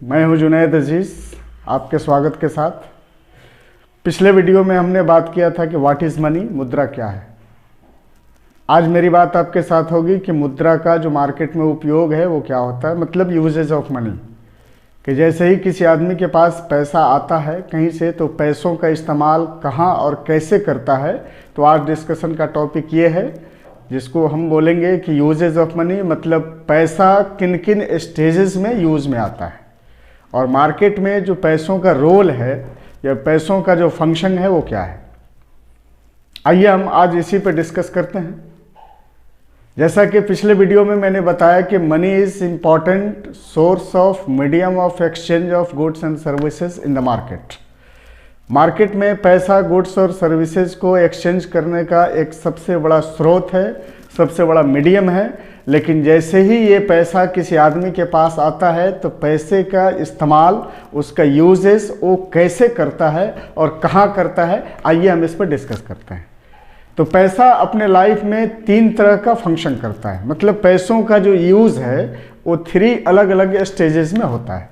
मैं हूं जुनैद अजीज़, आपके स्वागत के साथ। पिछले वीडियो में हमने बात किया था कि व्हाट इज़ मनी, मुद्रा क्या है। आज मेरी बात आपके साथ होगी कि मुद्रा का जो मार्केट में उपयोग है वो क्या होता है, मतलब यूजेज ऑफ मनी। कि जैसे ही किसी आदमी के पास पैसा आता है कहीं से, तो पैसों का इस्तेमाल कहाँ और कैसे करता है। तो आज डिस्कशन का टॉपिक ये है जिसको हम बोलेंगे कि यूजेज ऑफ मनी, मतलब पैसा किन किन स्टेजेस में यूज़ में आता है और मार्केट में जो पैसों का रोल है या पैसों का जो फंक्शन है वो क्या है। आइए हम आज इसी पे डिस्कस करते हैं। जैसा कि पिछले वीडियो में मैंने बताया कि money is important source of medium of exchange of goods and services in the market. Market में पैसा गुड्स और सर्विसेज को एक्सचेंज करने का एक सबसे बड़ा स्रोत है, सबसे बड़ा मीडियम है। लेकिन जैसे ही ये पैसा किसी आदमी के पास आता है तो पैसे का इस्तेमाल, उसका यूजेस वो कैसे करता है और कहाँ करता है, आइए हम इस पर डिस्कस करते हैं। तो पैसा अपने लाइफ में 3 तरह का फंक्शन करता है, मतलब पैसों का जो यूज़ है वो 3 अलग अलग स्टेजेस में होता है।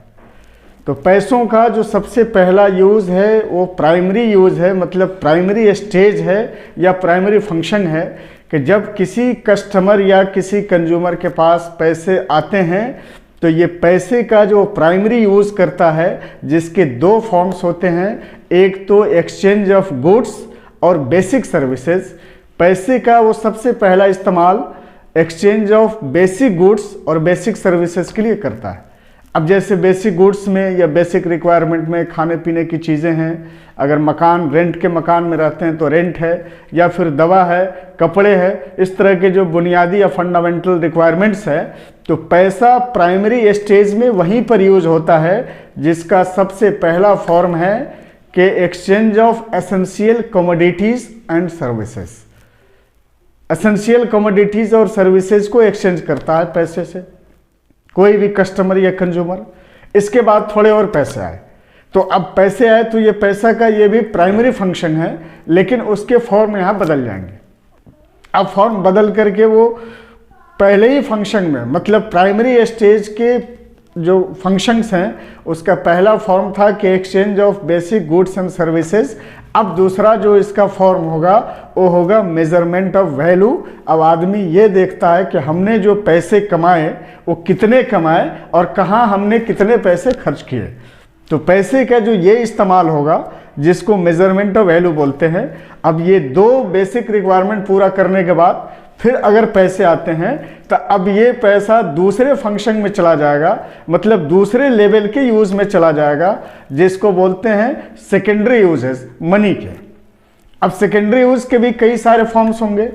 तो पैसों का जो सबसे पहला यूज़ है वो प्राइमरी यूज़ है, मतलब प्राइमरी स्टेज है या प्राइमरी फंक्शन है कि जब किसी कस्टमर या किसी कंज्यूमर के पास पैसे आते हैं तो ये पैसे का जो प्राइमरी यूज़ करता है, जिसके 2 फॉर्म्स होते हैं। एक तो एक्सचेंज ऑफ गुड्स और बेसिक सर्विसेज। पैसे का वो सबसे पहला इस्तेमाल एक्सचेंज ऑफ बेसिक गुड्स और बेसिक सर्विसेज के लिए करता है। अब जैसे बेसिक गुड्स में या बेसिक रिक्वायरमेंट में खाने पीने की चीज़ें हैं, अगर मकान रेंट के मकान में रहते हैं तो रेंट है, या फिर दवा है, कपड़े है, इस तरह के जो बुनियादी या फंडामेंटल रिक्वायरमेंट्स है, तो पैसा प्राइमरी स्टेज में वहीं पर यूज होता है, जिसका सबसे पहला फॉर्म है कि exchange of essential commodities and services. Essential commodities और सर्विसेज को एक्सचेंज करता है पैसे से कोई भी कस्टमर या कंज्यूमर। इसके बाद थोड़े और पैसे आए, तो अब पैसे आए तो ये पैसा का ये भी प्राइमरी फंक्शन है, लेकिन उसके फॉर्म यहाँ बदल जाएंगे। अब फॉर्म बदल करके वो पहले ही फंक्शन में, मतलब प्राइमरी स्टेज के जो फंक्शंस हैं, उसका पहला फॉर्म था कि exchange of basic goods and services. अब दूसरा जो इसका फॉर्म होगा वो होगा मेजरमेंट ऑफ वैल्यू। अब आदमी ये देखता है कि हमने जो पैसे कमाए वो कितने कमाए और कहाँ हमने कितने पैसे खर्च किए। तो पैसे का जो ये इस्तेमाल होगा जिसको मेजरमेंट ऑफ वैल्यू बोलते हैं। अब ये 2 बेसिक रिक्वायरमेंट पूरा करने के बाद फिर अगर पैसे आते हैं तो अब ये पैसा दूसरे फंक्शन में चला जाएगा, मतलब दूसरे लेवल के यूज़ में चला जाएगा, जिसको बोलते हैं सेकेंडरी यूजेस मनी के। अब सेकेंडरी यूज़ के भी कई सारे फॉर्म्स होंगे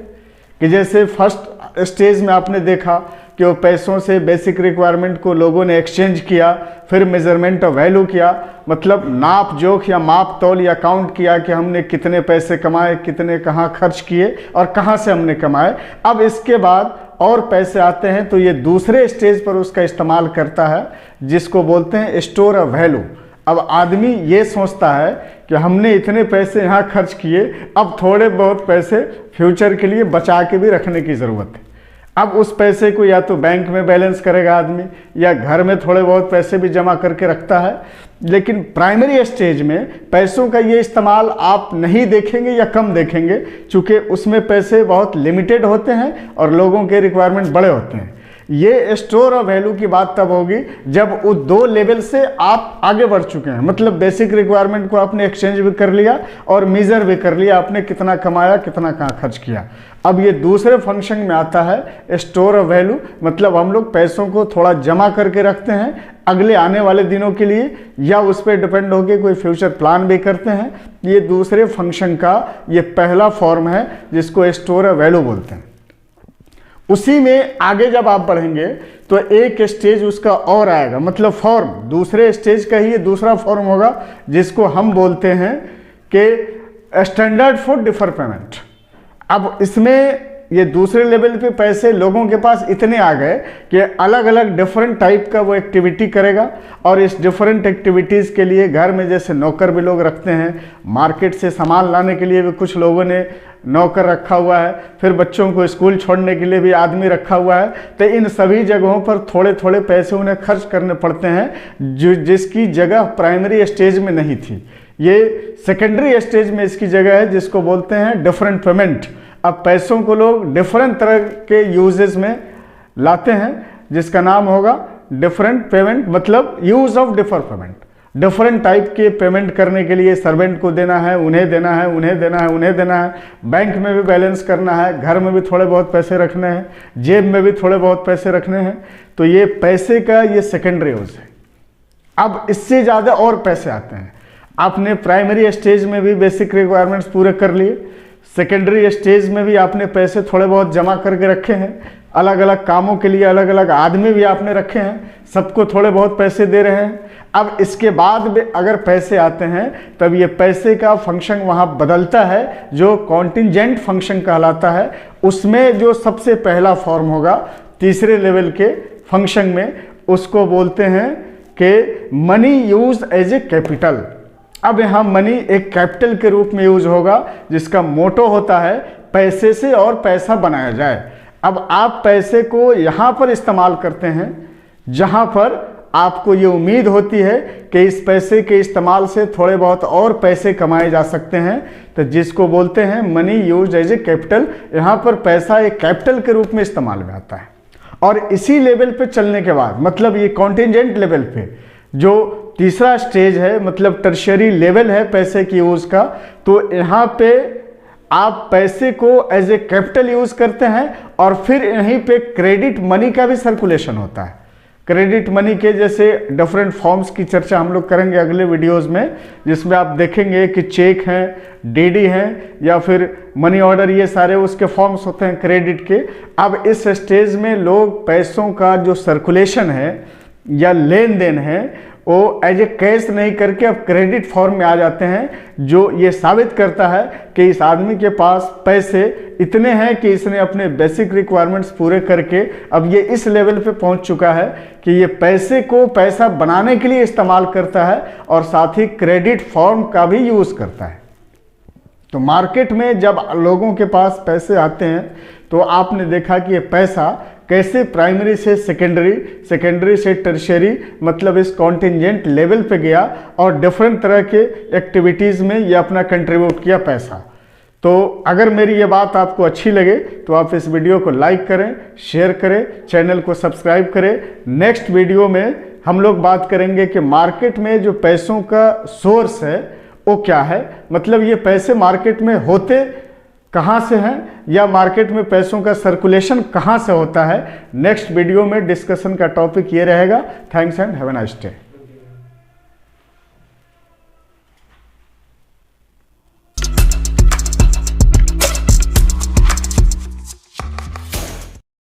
कि जैसे फर्स्ट स्टेज में आपने देखा कि वो पैसों से बेसिक रिक्वायरमेंट को लोगों ने एक्सचेंज किया, फिर मेजरमेंट ऑफ वैल्यू किया, मतलब नाप जोख या माप तौल या काउंट किया कि हमने कितने पैसे कमाए, कितने कहाँ खर्च किए और कहाँ से हमने कमाए। अब इसके बाद और पैसे आते हैं तो ये दूसरे स्टेज पर उसका इस्तेमाल करता है, जिसको बोलते हैं स्टोर ऑफ वैल्यू। अब आदमी ये सोचता है कि हमने इतने पैसे यहाँ खर्च किए, अब थोड़े बहुत पैसे फ्यूचर के लिए बचा के भी रखने की ज़रूरत है। अब उस पैसे को या तो बैंक में बैलेंस करेगा आदमी, या घर में थोड़े बहुत पैसे भी जमा करके रखता है। लेकिन प्राइमरी स्टेज में पैसों का ये इस्तेमाल आप नहीं देखेंगे या कम देखेंगे, चूँकि उसमें पैसे बहुत लिमिटेड होते हैं और लोगों के रिक्वायरमेंट बड़े होते हैं। ये स्टोर ऑफ वैल्यू की बात तब होगी जब वो 2 लेवल से आप आगे बढ़ चुके हैं, मतलब बेसिक रिक्वायरमेंट को आपने एक्सचेंज भी कर लिया और मेजर भी कर लिया, आपने कितना कमाया, कितना कहाँ खर्च किया। अब ये दूसरे फंक्शन में आता है स्टोर ऑफ वैल्यू, मतलब हम लोग पैसों को थोड़ा जमा करके रखते हैं अगले आने वाले दिनों के लिए, या उस पर डिपेंड होकर कोई फ्यूचर प्लान भी करते हैं। ये दूसरे फंक्शन का ये पहला फॉर्म है जिसको स्टोर ऑफ वैल्यू बोलते हैं। उसी में आगे जब आप बढ़ेंगे तो एक स्टेज उसका और आएगा, मतलब फॉर्म दूसरे स्टेज का ही ये दूसरा फॉर्म होगा, जिसको हम बोलते हैं कि स्टैंडर्ड फॉर डिफर पेमेंट। अब इसमें ये दूसरे लेवल पे पैसे लोगों के पास इतने आ गए कि अलग अलग डिफरेंट टाइप का वो एक्टिविटी करेगा, और इस डिफरेंट एक्टिविटीज़ के लिए घर में जैसे नौकर भी लोग रखते हैं, मार्केट से सामान लाने के लिए भी कुछ लोगों ने नौकर रखा हुआ है, फिर बच्चों को स्कूल छोड़ने के लिए भी आदमी रखा हुआ है। तो इन सभी जगहों पर थोड़े थोड़े पैसे उन्हें खर्च करने पड़ते हैं, जिसकी जगह प्राइमरी स्टेज में नहीं थी। ये सेकेंडरी स्टेज में इसकी जगह है, जिसको बोलते हैं डिफरेंट पेमेंट। अब पैसों को लोग डिफरेंट तरह के यूजेस में लाते हैं, जिसका नाम होगा डिफरेंट पेमेंट, मतलब use of differ payment. Different type के पेमेंट करने के लिए सर्वेंट को देना है, उन्हें देना है, उन्हें देना है, उन्हें देना है, बैंक में भी बैलेंस करना है, घर में भी थोड़े बहुत पैसे रखने हैं, जेब में भी थोड़े बहुत पैसे रखने हैं। तो ये पैसे का ये सेकेंडरी यूज है। अब इससे ज़्यादा और पैसे आते हैं। आपने प्राइमरी स्टेज में भी बेसिक रिक्वायरमेंट्स पूरे कर लिए, सेकेंडरी स्टेज में भी आपने पैसे थोड़े बहुत जमा करके रखे हैं, अलग अलग कामों के लिए अलग अलग आदमी भी आपने रखे हैं, सबको थोड़े बहुत पैसे दे रहे हैं। अब इसके बाद भी अगर पैसे आते हैं तब ये पैसे का फंक्शन वहाँ बदलता है, जो कॉन्टिंजेंट फंक्शन कहलाता है। उसमें जो सबसे पहला फॉर्म होगा तीसरे लेवल के फंक्शन में, उसको बोलते हैं कि money use as a capital. अब यहाँ मनी एक कैपिटल के रूप में यूज होगा, जिसका मोटो होता है पैसे से और पैसा बनाया जाए। अब आप पैसे को यहाँ पर इस्तेमाल करते हैं जहाँ पर आपको ये उम्मीद होती है कि इस पैसे के इस्तेमाल से थोड़े बहुत और पैसे कमाए जा सकते हैं, तो जिसको बोलते हैं money use as a capital. यहाँ पर पैसा एक कैपिटल के रूप में इस्तेमाल में आता है। और इसी लेवल पे चलने के बाद, मतलब ये कॉन्टिंजेंट लेवल पे जो तीसरा स्टेज है, मतलब टर्शियरी लेवल है पैसे की यूज का, तो यहाँ पे आप पैसे को एज ए कैपिटल यूज करते हैं। और फिर यहीं पे क्रेडिट मनी का भी सर्कुलेशन होता है। क्रेडिट मनी के जैसे डिफरेंट फॉर्म्स की चर्चा हम लोग करेंगे अगले वीडियोस में, जिसमें आप देखेंगे कि चेक हैं, डीडी हैं, या फिर मनी ऑर्डर, ये सारे उसके फॉर्म्स होते हैं क्रेडिट के। अब इस स्टेज में लोग पैसों का जो सर्कुलेशन है या लेन देन है वो एज ए कैश नहीं करके अब क्रेडिट फॉर्म में आ जाते हैं, जो ये साबित करता है कि इस आदमी के पास पैसे इतने हैं कि इसने अपने बेसिक रिक्वायरमेंट्स पूरे करके अब ये इस लेवल पे पहुंच चुका है कि ये पैसे को पैसा बनाने के लिए इस्तेमाल करता है और साथ ही क्रेडिट फॉर्म का भी यूज़ करता है। तो मार्केट में जब लोगों के पास पैसे आते हैं तो आपने देखा कि ये पैसा कैसे प्राइमरी से सेकेंडरी, सेकेंडरी से टर्शियरी, मतलब इस कॉन्टिंजेंट लेवल पे गया और डिफरेंट तरह के एक्टिविटीज़ में ये अपना कंट्रीब्यूट किया पैसा। तो अगर मेरी ये बात आपको अच्छी लगे तो आप इस वीडियो को लाइक करें, शेयर करें, चैनल को सब्सक्राइब करें। नेक्स्ट वीडियो में हम लोग बात करेंगे कि मार्केट में जो पैसों का सोर्स है वो क्या है, मतलब ये पैसे मार्केट में होते कहाँ से हैं या मार्केट में पैसों का सर्कुलेशन कहाँ से होता है। नेक्स्ट वीडियो में डिस्कशन का टॉपिक ये रहेगा। Thanks and have a nice day.